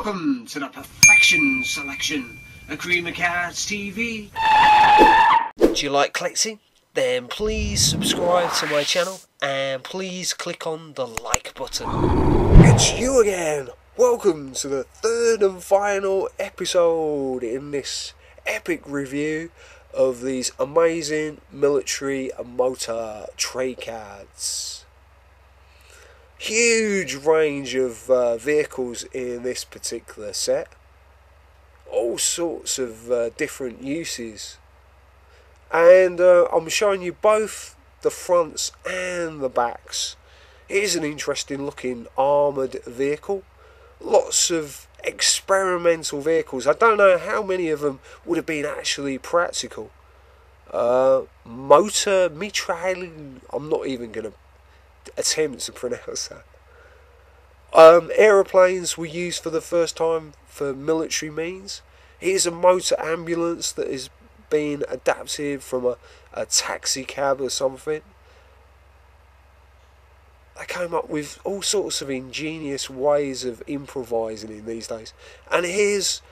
Welcome to the Perfection Selection, a Cream of Cards TV. Do you like collecting? Then please subscribe to my channel and please click on the like button. It's you again! Welcome to the third and final episode in this epic review of these amazing military motor trade cards. Huge range of vehicles in this particular set. All sorts of different uses. And I'm showing you both the fronts and the backs. Here's an interesting looking armoured vehicle. Lots of experimental vehicles. I don't know how many of them would have been actually practical. Motor mitraille. I'm not even going to attempt to pronounce that. Aeroplanes were used for the first time for military means. Here's a motor ambulance that is being adapted from a taxi cab or something. They came up with all sorts of ingenious ways of improvising in these days. And here's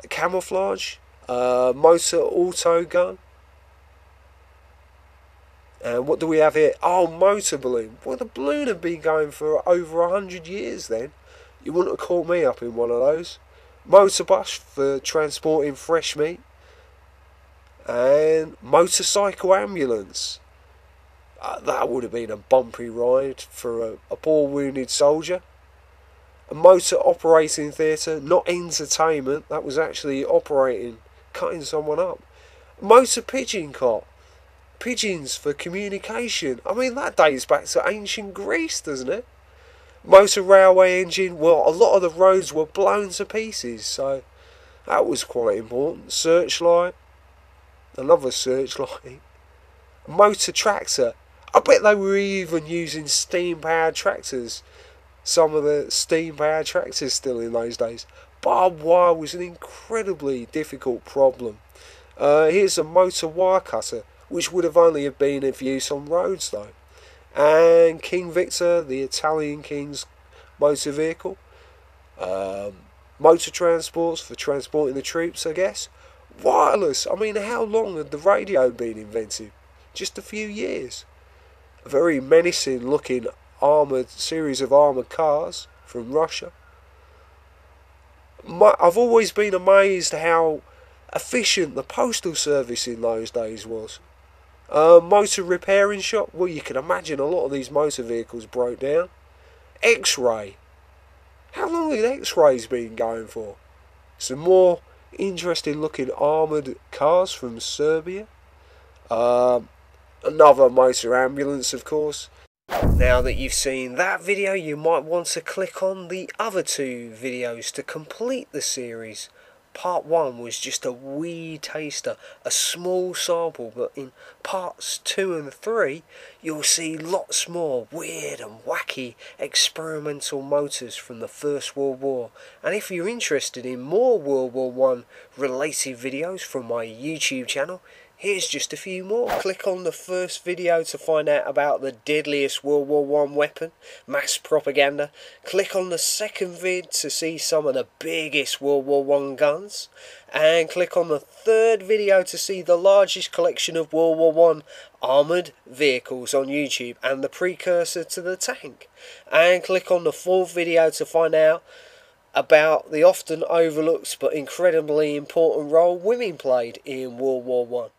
Camouflage, motor auto gun. And what do we have here? Oh, motor balloon. Well, the balloon had been going for over 100 years then. You wouldn't have caught me up in one of those. Motor bus for transporting fresh meat. And motorcycle ambulance. That would have been a bumpy ride for a poor wounded soldier. A motor operating theatre, not entertainment. That was actually operating, cutting someone up. Motor pigeon cot. Pigeons for communication. I mean, that dates back to ancient Greece, doesn't it? Motor railway engine. Well, a lot of the roads were blown to pieces, so that was quite important. Searchlight. Another searchlight. Motor tractor. I bet they were even using steam-powered tractors. Some of the steam-powered tractors still in those days. Barbed wire was an incredibly difficult problem. Here's a motor wire cutter, which would have only have been of use on roads though. And King Victor, the Italian king's motor vehicle. Motor transports for transporting the troops, I guess. Wireless. I mean, how long had the radio been invented? Just a few years. A very menacing looking series of armoured cars from Russia. I've always been amazed how efficient the postal service in those days was. Motor repairing shop. Well, you can imagine a lot of these motor vehicles broke down. X-ray. How long had X-rays been going for? Some more interesting looking armoured cars from Serbia. Another motor ambulance, of course. Now that you've seen that video, you might want to click on the other two videos to complete the series. Part 1 was just a wee taster, a small sample, but in parts 2 and 3 you'll see lots more weird and wacky experimental motors from the First World War. And if you're interested in more World War 1 related videos from my YouTube channel, here's just a few more. Click on the first video to find out about the deadliest World War 1 weapon, mass propaganda. Click on the second vid to see some of the biggest World War 1 guns. And click on the third video to see the largest collection of World War 1 armoured vehicles on YouTube and the precursor to the tank. And click on the fourth video to find out about the often overlooked but incredibly important role women played in World War 1.